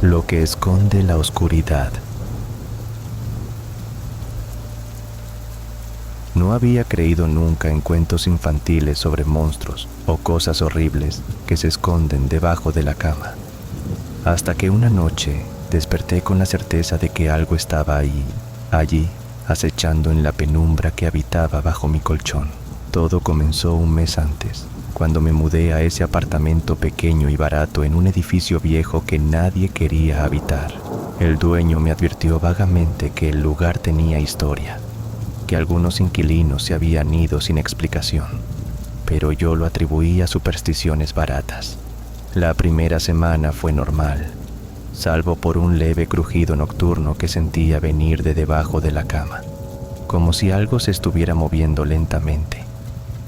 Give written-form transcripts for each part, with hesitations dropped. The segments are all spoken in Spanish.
Lo que esconde la oscuridad. No había creído nunca en cuentos infantiles sobre monstruos o cosas horribles que se esconden debajo de la cama. Hasta que una noche desperté con la certeza de que algo estaba allí, acechando en la penumbra que habitaba bajo mi colchón. Todo comenzó un mes antes, cuando me mudé a ese apartamento pequeño y barato en un edificio viejo que nadie quería habitar. El dueño me advirtió vagamente que el lugar tenía historia, que algunos inquilinos se habían ido sin explicación, pero yo lo atribuí a supersticiones baratas. La primera semana fue normal, salvo por un leve crujido nocturno que sentía venir de debajo de la cama, como si algo se estuviera moviendo lentamente,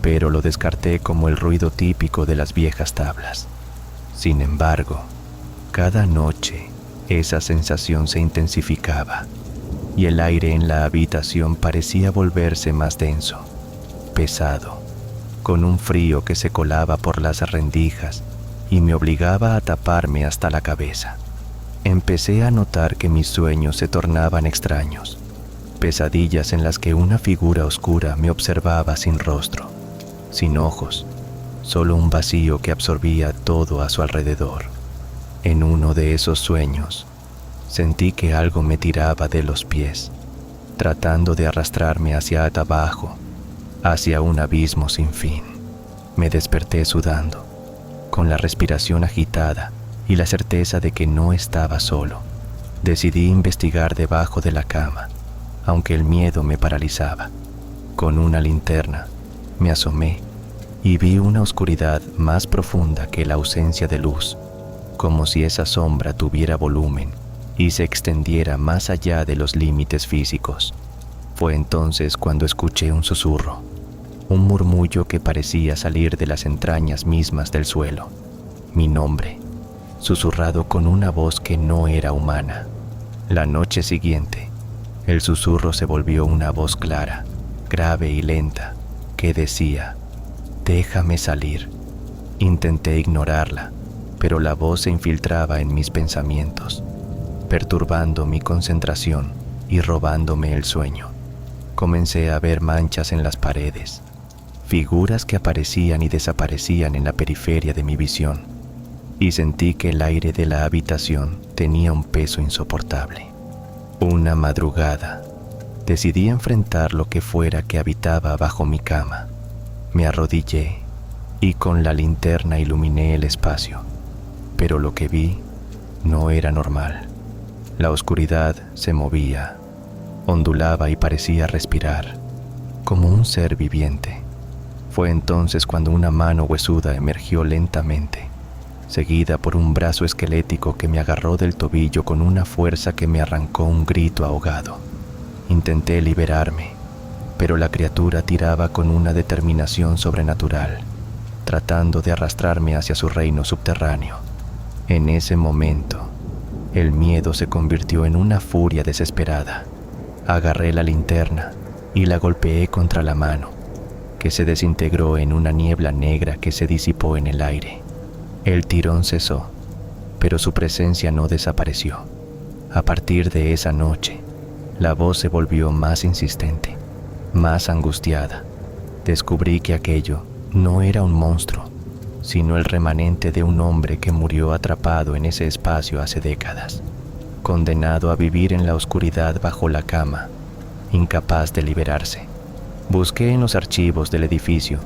pero lo descarté como el ruido típico de las viejas tablas. Sin embargo, cada noche esa sensación se intensificaba y el aire en la habitación parecía volverse más denso, pesado, con un frío que se colaba por las rendijas y me obligaba a taparme hasta la cabeza. Empecé a notar que mis sueños se tornaban extraños, pesadillas en las que una figura oscura me observaba sin rostro, sin ojos, solo un vacío que absorbía todo a su alrededor. En uno de esos sueños, sentí que algo me tiraba de los pies, tratando de arrastrarme hacia abajo, hacia un abismo sin fin. Me desperté sudando, con la respiración agitada y la certeza de que no estaba solo. Decidí investigar debajo de la cama, aunque el miedo me paralizaba. Con una linterna, me asomé y vi una oscuridad más profunda que la ausencia de luz, como si esa sombra tuviera volumen y se extendiera más allá de los límites físicos. Fue entonces cuando escuché un susurro, un murmullo que parecía salir de las entrañas mismas del suelo. Mi nombre, susurrado con una voz que no era humana. La noche siguiente, el susurro se volvió una voz clara, grave y lenta, que decía: «Déjame salir». Intenté ignorarla, pero la voz se infiltraba en mis pensamientos, perturbando mi concentración y robándome el sueño. Comencé a ver manchas en las paredes, figuras que aparecían y desaparecían en la periferia de mi visión, y sentí que el aire de la habitación tenía un peso insoportable. Una madrugada, decidí enfrentar lo que fuera que habitaba bajo mi cama. Me arrodillé y con la linterna iluminé el espacio, pero lo que vi no era normal. La oscuridad se movía, ondulaba y parecía respirar, como un ser viviente. Fue entonces cuando una mano huesuda emergió lentamente, seguida por un brazo esquelético que me agarró del tobillo con una fuerza que me arrancó un grito ahogado. Intenté liberarme, pero la criatura tiraba con una determinación sobrenatural, tratando de arrastrarme hacia su reino subterráneo. En ese momento, el miedo se convirtió en una furia desesperada. Agarré la linterna y la golpeé contra la mano, que se desintegró en una niebla negra que se disipó en el aire. El tirón cesó, pero su presencia no desapareció. A partir de esa noche, la voz se volvió más insistente, más angustiada. Descubrí que aquello no era un monstruo, sino el remanente de un hombre que murió atrapado en ese espacio hace décadas, condenado a vivir en la oscuridad bajo la cama, incapaz de liberarse. Busqué en los archivos del edificio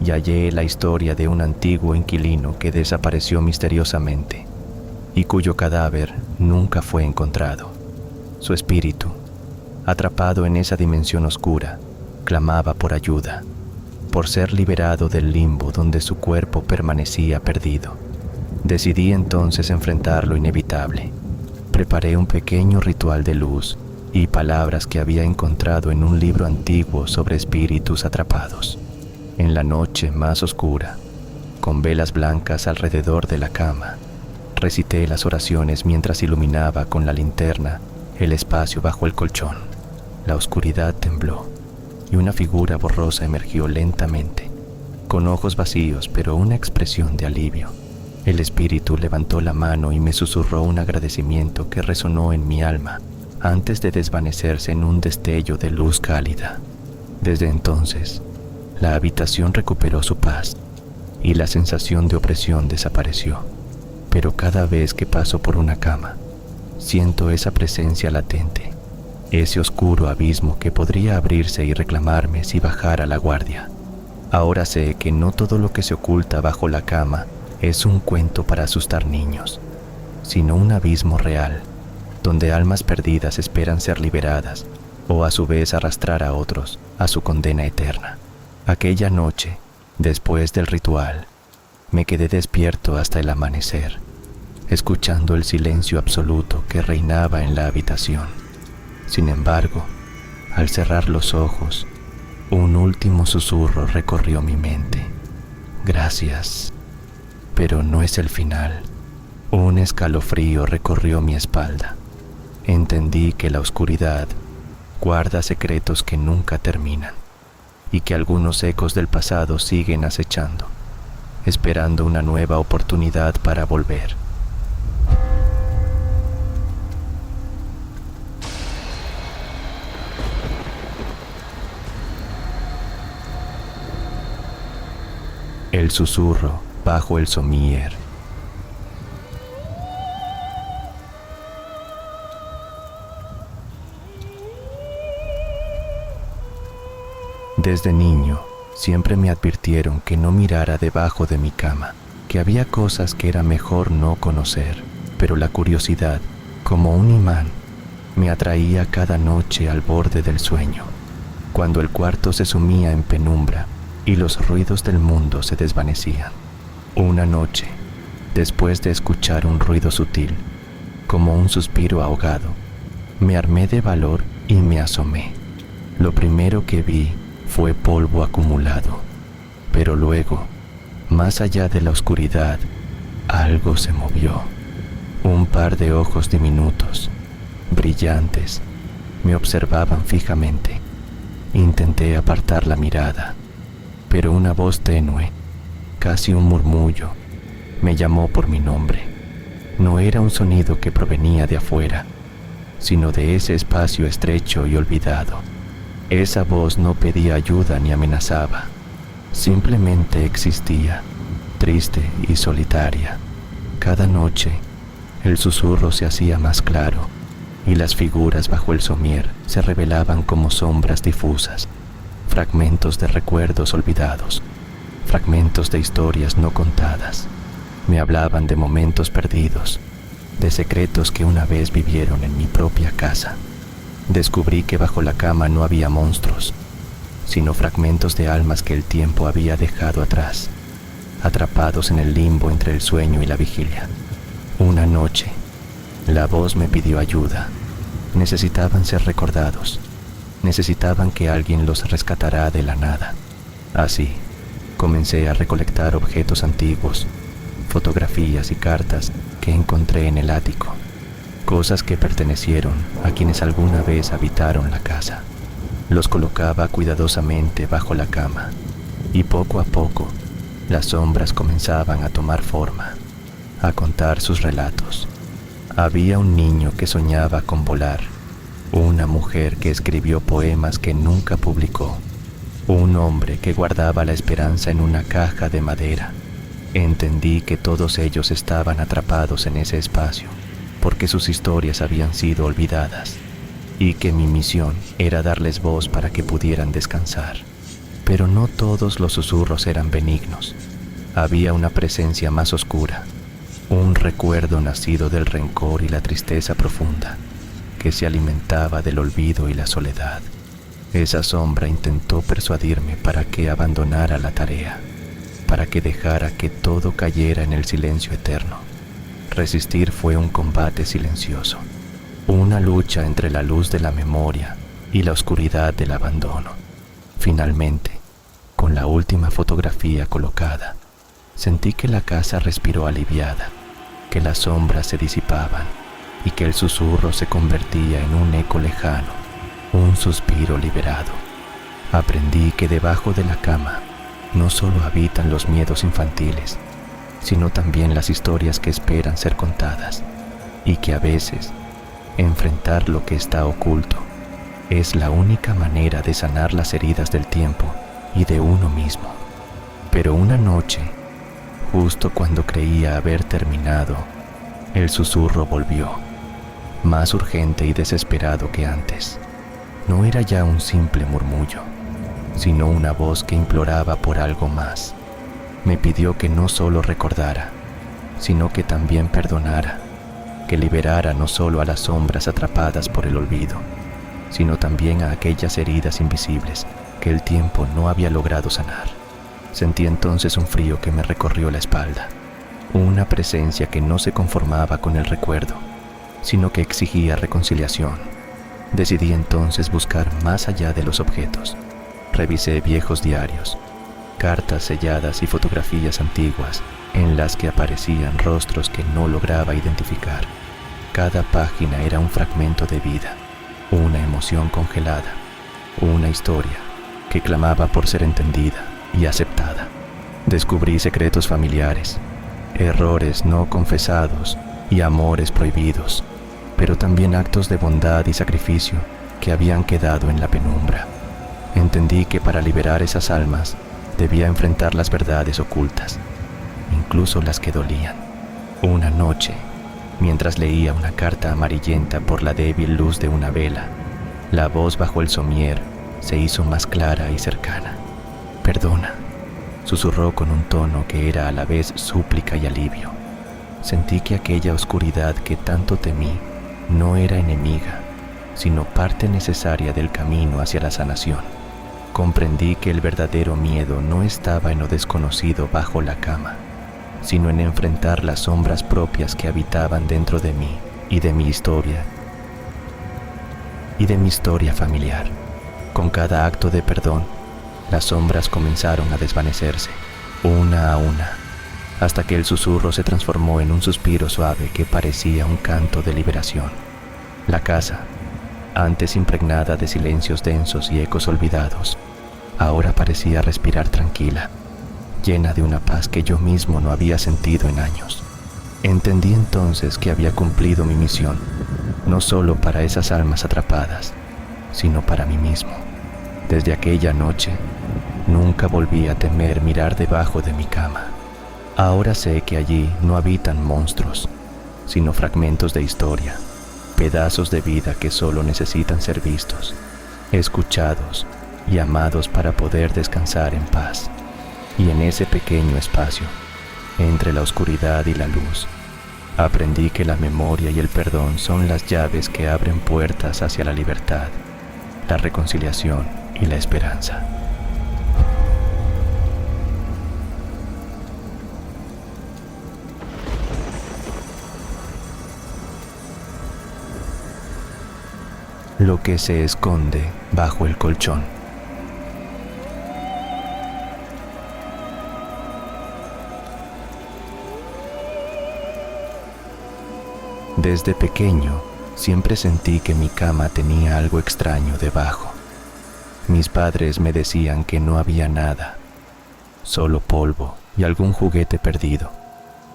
y hallé la historia de un antiguo inquilino que desapareció misteriosamente y cuyo cadáver nunca fue encontrado. Su espíritu, atrapado en esa dimensión oscura, clamaba por ayuda, por ser liberado del limbo donde su cuerpo permanecía perdido. Decidí entonces enfrentar lo inevitable. Preparé un pequeño ritual de luz y palabras que había encontrado en un libro antiguo sobre espíritus atrapados. En la noche más oscura, con velas blancas alrededor de la cama, recité las oraciones mientras iluminaba con la linterna el espacio bajo el colchón. La oscuridad tembló y una figura borrosa emergió lentamente, con ojos vacíos pero una expresión de alivio. El espíritu levantó la mano y me susurró un agradecimiento que resonó en mi alma antes de desvanecerse en un destello de luz cálida. Desde entonces, la habitación recuperó su paz y la sensación de opresión desapareció. Pero cada vez que paso por una cama, siento esa presencia latente, ese oscuro abismo que podría abrirse y reclamarme si bajara la guardia. Ahora sé que no todo lo que se oculta bajo la cama es un cuento para asustar niños, sino un abismo real, donde almas perdidas esperan ser liberadas o a su vez arrastrar a otros a su condena eterna. Aquella noche, después del ritual, me quedé despierto hasta el amanecer, escuchando el silencio absoluto que reinaba en la habitación. Sin embargo, al cerrar los ojos, un último susurro recorrió mi mente. Gracias. Pero no es el final. Un escalofrío recorrió mi espalda. Entendí que la oscuridad guarda secretos que nunca terminan y que algunos ecos del pasado siguen acechando, esperando una nueva oportunidad para volver. El susurro bajo el somier. Desde niño, siempre me advirtieron que no mirara debajo de mi cama, que había cosas que era mejor no conocer, pero la curiosidad, como un imán, me atraía cada noche al borde del sueño, cuando el cuarto se sumía en penumbra y los ruidos del mundo se desvanecían. Una noche, después de escuchar un ruido sutil, como un suspiro ahogado, me armé de valor y me asomé. Lo primero que vi fue polvo acumulado, pero luego, más allá de la oscuridad, algo se movió. Un par de ojos diminutos, brillantes, me observaban fijamente. Intenté apartar la mirada, pero una voz tenue, casi un murmullo, me llamó por mi nombre. No era un sonido que provenía de afuera, sino de ese espacio estrecho y olvidado. Esa voz no pedía ayuda ni amenazaba, simplemente existía, triste y solitaria. Cada noche, el susurro se hacía más claro y las figuras bajo el somier se revelaban como sombras difusas, fragmentos de recuerdos olvidados, fragmentos de historias no contadas. Me hablaban de momentos perdidos, de secretos que una vez vivieron en mi propia casa. Descubrí que bajo la cama no había monstruos, sino fragmentos de almas que el tiempo había dejado atrás, atrapados en el limbo entre el sueño y la vigilia. Una noche, la voz me pidió ayuda. Necesitaban ser recordados, necesitaban que alguien los rescatara de la nada. Así, comencé a recolectar objetos antiguos, fotografías y cartas que encontré en el ático, cosas que pertenecieron a quienes alguna vez habitaron la casa. Los colocaba cuidadosamente bajo la cama y poco a poco las sombras comenzaban a tomar forma, a contar sus relatos. Había un niño que soñaba con volar, una mujer que escribió poemas que nunca publicó, un hombre que guardaba la esperanza en una caja de madera. Entendí que todos ellos estaban atrapados en ese espacio, porque sus historias habían sido olvidadas, y que mi misión era darles voz para que pudieran descansar. Pero no todos los susurros eran benignos. Había una presencia más oscura, un recuerdo nacido del rencor y la tristeza profunda, que se alimentaba del olvido y la soledad. Esa sombra intentó persuadirme para que abandonara la tarea, para que dejara que todo cayera en el silencio eterno. Resistir fue un combate silencioso, una lucha entre la luz de la memoria y la oscuridad del abandono. Finalmente, con la última fotografía colocada, sentí que la casa respiró aliviada, que las sombras se disipaban y que el susurro se convertía en un eco lejano, un suspiro liberado. Aprendí que debajo de la cama no solo habitan los miedos infantiles, sino también las historias que esperan ser contadas, y que a veces enfrentar lo que está oculto es la única manera de sanar las heridas del tiempo y de uno mismo. Pero una noche, justo cuando creía haber terminado, el susurro volvió, más urgente y desesperado que antes. No era ya un simple murmullo, sino una voz que imploraba por algo más. Me pidió que no solo recordara, sino que también perdonara, que liberara no solo a las sombras atrapadas por el olvido, sino también a aquellas heridas invisibles que el tiempo no había logrado sanar. Sentí entonces un frío que me recorrió la espalda, una presencia que no se conformaba con el recuerdo, sino que exigía reconciliación. Decidí entonces buscar más allá de los objetos. Revisé viejos diarios, cartas selladas y fotografías antiguas en las que aparecían rostros que no lograba identificar. Cada página era un fragmento de vida, una emoción congelada, una historia que clamaba por ser entendida y aceptada. Descubrí secretos familiares, errores no confesados y amores prohibidos, pero también actos de bondad y sacrificio que habían quedado en la penumbra. Entendí que para liberar esas almas debía enfrentar las verdades ocultas, incluso las que dolían. Una noche, mientras leía una carta amarillenta por la débil luz de una vela, la voz bajo el somier se hizo más clara y cercana. «Perdona», susurró con un tono que era a la vez súplica y alivio. Sentí que aquella oscuridad que tanto temí no era enemiga, sino parte necesaria del camino hacia la sanación. Comprendí que el verdadero miedo no estaba en lo desconocido bajo la cama, sino en enfrentar las sombras propias que habitaban dentro de mí y de mi historia familiar. Con cada acto de perdón, las sombras comenzaron a desvanecerse, una a una, hasta que el susurro se transformó en un suspiro suave que parecía un canto de liberación. La casa, antes impregnada de silencios densos y ecos olvidados, ahora parecía respirar tranquila, llena de una paz que yo mismo no había sentido en años. Entendí entonces que había cumplido mi misión, no solo para esas almas atrapadas, sino para mí mismo. Desde aquella noche, nunca volví a temer mirar debajo de mi cama. Ahora sé que allí no habitan monstruos, sino fragmentos de historia, pedazos de vida que solo necesitan ser vistos, escuchados y amados para poder descansar en paz. Y en ese pequeño espacio, entre la oscuridad y la luz, aprendí que la memoria y el perdón son las llaves que abren puertas hacia la libertad, la reconciliación y la esperanza. Lo que se esconde bajo el colchón. Desde pequeño, siempre sentí que mi cama tenía algo extraño debajo. Mis padres me decían que no había nada, solo polvo y algún juguete perdido,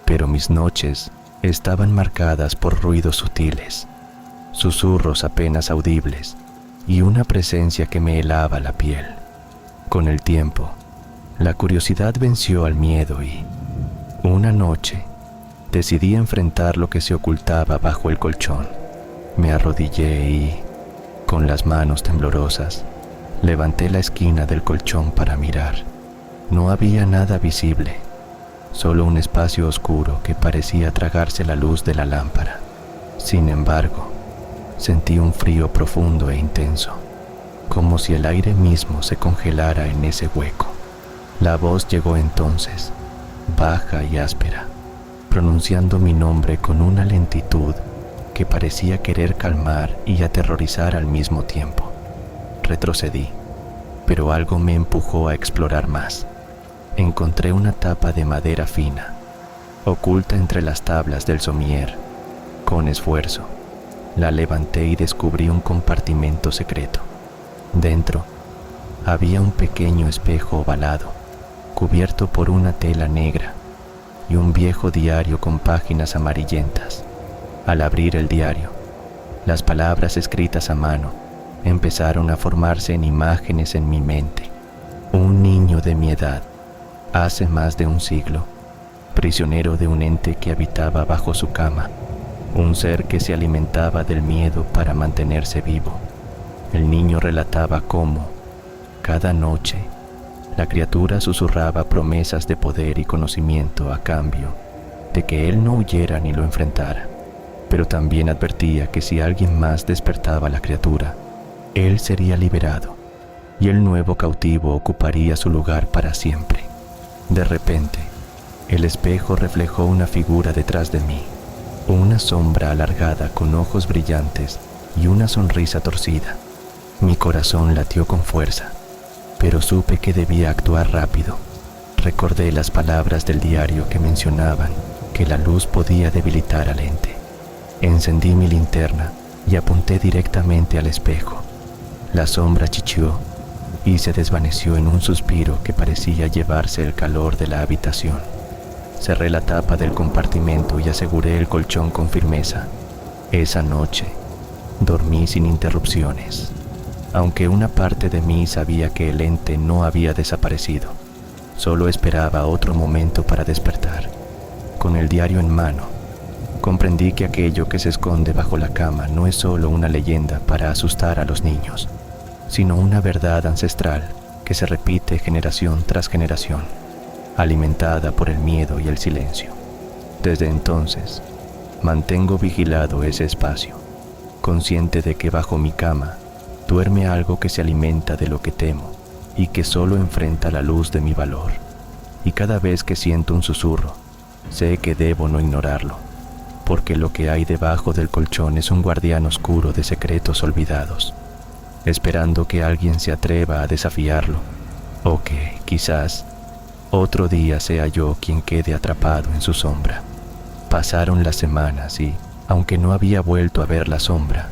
pero mis noches estaban marcadas por ruidos sutiles, susurros apenas audibles y una presencia que me helaba la piel. Con el tiempo, la curiosidad venció al miedo y, una noche, decidí enfrentar lo que se ocultaba bajo el colchón. Me arrodillé y, con las manos temblorosas, levanté la esquina del colchón para mirar. No había nada visible, solo un espacio oscuro que parecía tragarse la luz de la lámpara. Sin embargo, sentí un frío profundo e intenso, como si el aire mismo se congelara en ese hueco. La voz llegó entonces, baja y áspera, pronunciando mi nombre con una lentitud que parecía querer calmar y aterrorizar al mismo tiempo. Retrocedí, pero algo me empujó a explorar más. Encontré una tapa de madera fina, oculta entre las tablas del somier. Con esfuerzo, la levanté y descubrí un compartimento secreto. Dentro, había un pequeño espejo ovalado, cubierto por una tela negra, y un viejo diario con páginas amarillentas. Al abrir el diario, las palabras escritas a mano empezaron a formarse en imágenes en mi mente. Un niño de mi edad, hace más de un siglo, prisionero de un ente que habitaba bajo su cama, un ser que se alimentaba del miedo para mantenerse vivo. El niño relataba cómo, cada noche, la criatura susurraba promesas de poder y conocimiento a cambio de que él no huyera ni lo enfrentara, pero también advertía que si alguien más despertaba a la criatura, él sería liberado y el nuevo cautivo ocuparía su lugar para siempre. De repente, el espejo reflejó una figura detrás de mí, una sombra alargada con ojos brillantes y una sonrisa torcida. Mi corazón latió con fuerza, pero supe que debía actuar rápido. Recordé las palabras del diario que mencionaban que la luz podía debilitar al ente. Encendí mi linterna y apunté directamente al espejo. La sombra chicheó y se desvaneció en un suspiro que parecía llevarse el calor de la habitación. Cerré la tapa del compartimento y aseguré el colchón con firmeza. Esa noche dormí sin interrupciones, aunque una parte de mí sabía que el ente no había desaparecido. Solo esperaba otro momento para despertar. Con el diario en mano, comprendí que aquello que se esconde bajo la cama no es solo una leyenda para asustar a los niños, sino una verdad ancestral que se repite generación tras generación, alimentada por el miedo y el silencio. Desde entonces, mantengo vigilado ese espacio, consciente de que bajo mi cama duerme algo que se alimenta de lo que temo y que solo enfrenta la luz de mi valor. Y cada vez que siento un susurro, sé que debo no ignorarlo, porque lo que hay debajo del colchón es un guardián oscuro de secretos olvidados, esperando que alguien se atreva a desafiarlo, o que, quizás, otro día sea yo quien quede atrapado en su sombra. Pasaron las semanas y, aunque no había vuelto a ver la sombra,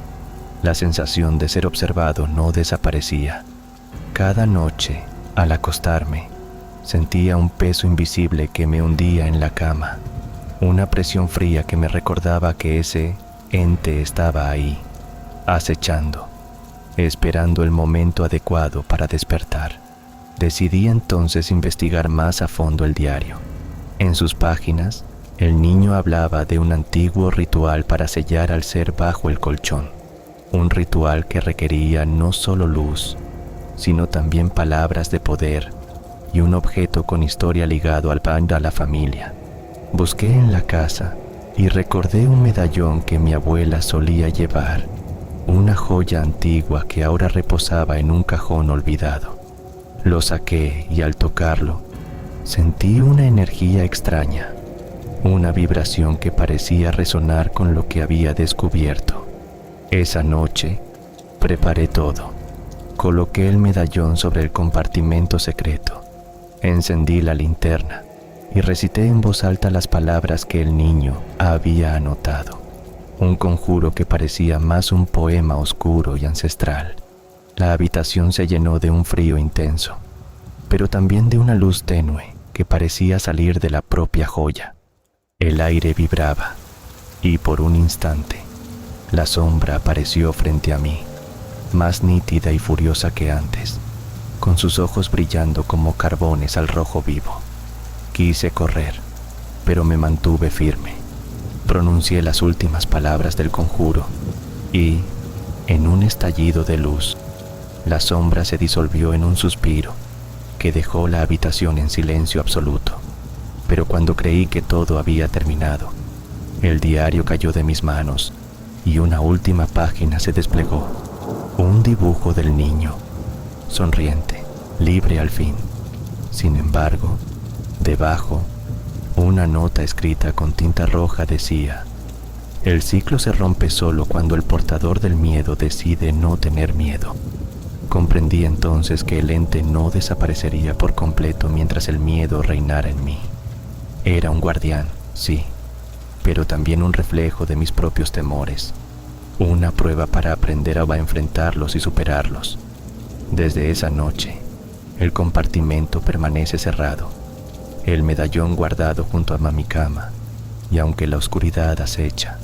la sensación de ser observado no desaparecía. Cada noche, al acostarme, sentía un peso invisible que me hundía en la cama, una presión fría que me recordaba que ese ente estaba ahí, acechando, esperando el momento adecuado para despertar. Decidí entonces investigar más a fondo el diario. En sus páginas, el niño hablaba de un antiguo ritual para sellar al ser bajo el colchón, un ritual que requería no solo luz, sino también palabras de poder y un objeto con historia ligado al pan de la familia. Busqué en la casa y recordé un medallón que mi abuela solía llevar, una joya antigua que ahora reposaba en un cajón olvidado. Lo saqué y al tocarlo, sentí una energía extraña, una vibración que parecía resonar con lo que había descubierto. Esa noche, preparé todo. Coloqué el medallón sobre el compartimento secreto, encendí la linterna y recité en voz alta las palabras que el niño había anotado. Un conjuro que parecía más un poema oscuro y ancestral. La habitación se llenó de un frío intenso, pero también de una luz tenue que parecía salir de la propia joya. El aire vibraba y por un instante la sombra apareció frente a mí, más nítida y furiosa que antes, con sus ojos brillando como carbones al rojo vivo. Quise correr, pero me mantuve firme. Pronuncié las últimas palabras del conjuro y, en un estallido de luz, la sombra se disolvió en un suspiro que dejó la habitación en silencio absoluto. Pero cuando creí que todo había terminado, el diario cayó de mis manos y una última página se desplegó. Un dibujo del niño, sonriente, libre al fin. Sin embargo, debajo, una nota escrita con tinta roja decía: el ciclo se rompe solo cuando el portador del miedo decide no tener miedo. Comprendí entonces que el ente no desaparecería por completo mientras el miedo reinara en mí. Era un guardián, sí, pero también un reflejo de mis propios temores, una prueba para aprender a enfrentarlos y superarlos. Desde esa noche, el compartimento permanece cerrado. el medallón guardado junto a mi cama, y aunque la oscuridad acecha,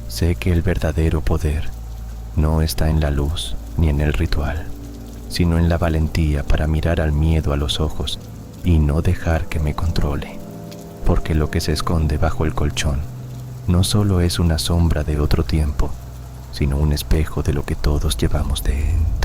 sé que el verdadero poder no está en la luz ni en el ritual, sino en la valentía para mirar al miedo a los ojos y no dejar que me controle, porque lo que se esconde bajo el colchón no solo es una sombra de otro tiempo, sino un espejo de lo que todos llevamos dentro.